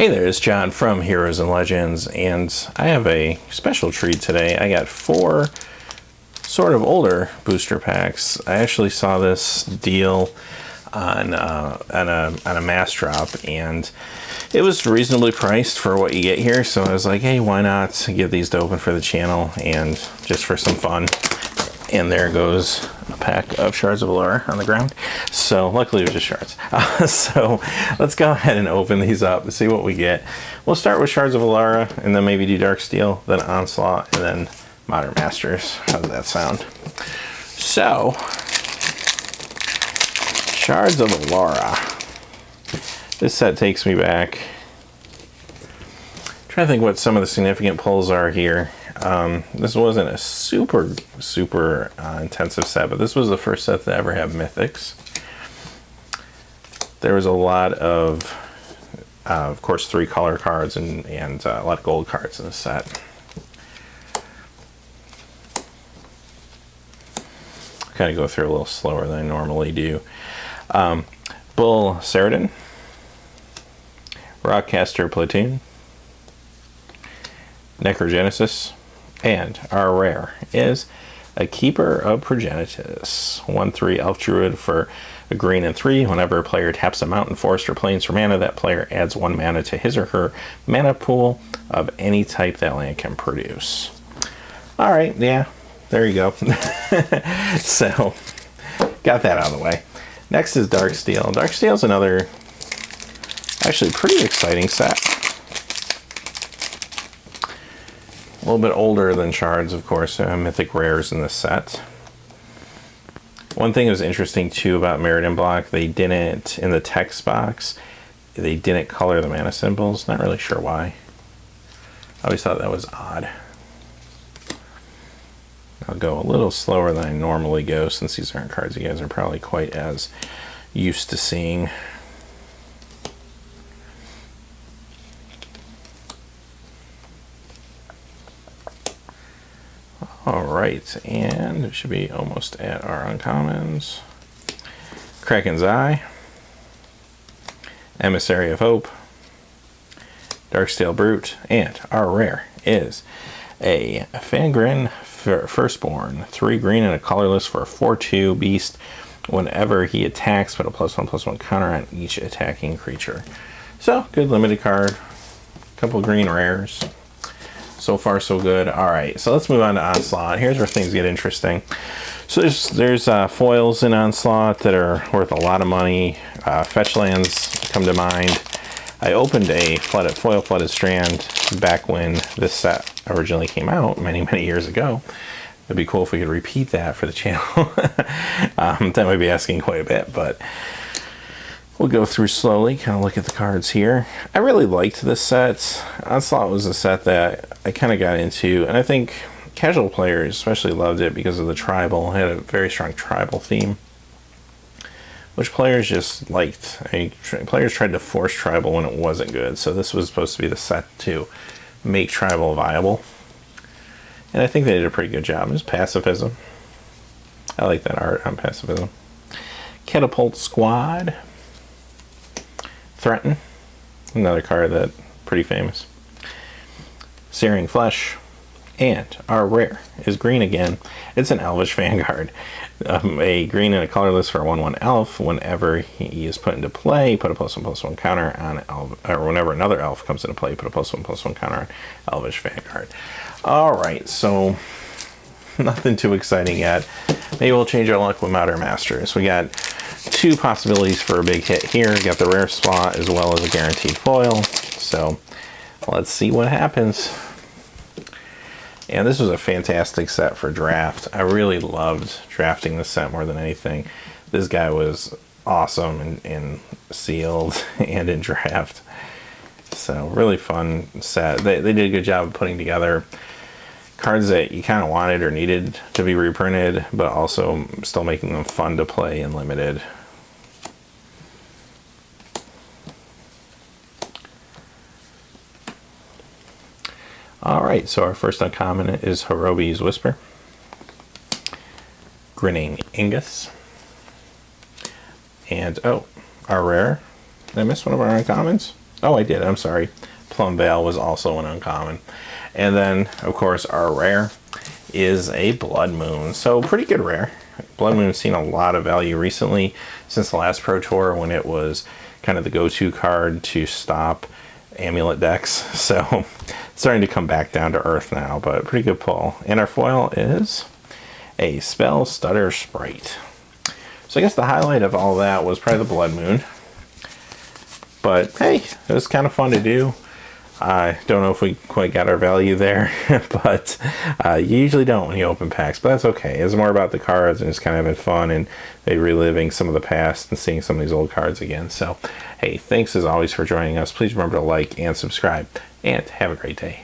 Hey there, it's John from Heroes and Legends, and I have a special treat today. I got 4 sort of older booster packs. I actually saw this deal on a mass drop, and it was reasonably priced for what you get here, so I was like, hey, why not give these to open for the channel and just for some fun. And there goes a pack of Shards of Alara on the ground. So luckily it was just shards. So let's go ahead and open these up and see what we get. We'll start with Shards of Alara and then maybe do Darksteel, then Onslaught, and then Modern Masters. How does that sound? So, Shards of Alara. This set takes me back. I'm trying to think what some of the significant pulls are here. This wasn't a super intensive set, but this was the first set that ever had mythics. There was a lot of course, 3 color cards and a lot of gold cards in the set. Kind of go through a little slower than I normally do. Bull Ceradan, Rockcaster Platoon, Necrogenesis, and our rare is a Keeper of Progenitus. 1/3 Elf Druid for a green and 3. Whenever a player taps a mountain, forest, or plains for mana, that player adds 1 mana to his or her mana pool of any type that land can produce. Alright, yeah, there you go. So, got that out of the way. Next is Darksteel. Darksteel is another actually pretty exciting set. A little bit older than Shards, of course. Mythic rares in this set. One thing that was interesting too about Mirrodin Block, they didn't, in the text box, they didn't color the mana symbols. Not really sure why. I always thought that was odd. I'll go a little slower than I normally go since these aren't cards you guys are probably quite as used to seeing. Alright, and it should be almost at our uncommons. Kraken's Eye, Emissary of Hope, Darksteel Brute, and our rare is a Fangren Firstborn. 3 green and a colorless for a 4/2 beast. Whenever he attacks, put a +1/+1 counter on each attacking creature. So, good limited card. Couple green rares. So far, so good. Alright, so let's move on to Onslaught. Here's where things get interesting. So there's foils in Onslaught that are worth a lot of money. Fetch lands come to mind. I opened a foil flooded strand back when this set originally came out many years ago. It'd be cool if we could repeat that for the channel. That might be asking quite a bit, but we'll go through slowly, kind of look at the cards here. I really liked this set. Onslaught was a set that I kind of got into, and I think casual players especially loved it because of the tribal. It had a very strong tribal theme, which players just liked. Players tried to force tribal when it wasn't good, so this was supposed to be the set to make tribal viable. And I think they did a pretty good job. It's pacifism. I like that art on pacifism. Catapult Squad. Threaten, another card that pretty famous. Searing Flesh, and our rare is green again. It's an Elvish Vanguard. A green and a colorless for a 1/1 elf. Whenever he is put into play, put a +1/+1 counter on or whenever another elf comes into play, put a +1/+1 counter on Elvish Vanguard. Alright, so nothing too exciting yet. Maybe we'll change our luck with Modern Masters. We got 2 possibilities for a big hit here. Got the rare spot as well as a guaranteed foil. So let's see what happens. And this was a fantastic set for draft. I really loved drafting this set more than anything. This guy was awesome in sealed and in draft. So really fun set. They did a good job of putting together cards that you kind of wanted or needed to be reprinted, but also still making them fun to play and limited. Alright, so our first uncommon is Horobi's Whisper, Grinning Ingus, and oh, our rare. Did I miss one of our uncommons? Oh, I did. I'm sorry. Plum Veil was also an uncommon. And then, of course, our rare is a Blood Moon. So pretty good rare. Blood Moon's seen a lot of value recently since the last Pro Tour when it was kind of the go-to card to stop amulet decks. So it's starting to come back down to earth now, but pretty good pull. And our foil is a Spell Stutter Sprite. So I guess the highlight of all that was probably the Blood Moon. But hey, it was kind of fun to do. I don't know if we quite got our value there, but you usually don't when you open packs, but that's okay. It's more about the cards and just kind of having fun and maybe reliving some of the past and seeing some of these old cards again. So, hey, thanks as always for joining us. Please remember to like and subscribe, and have a great day.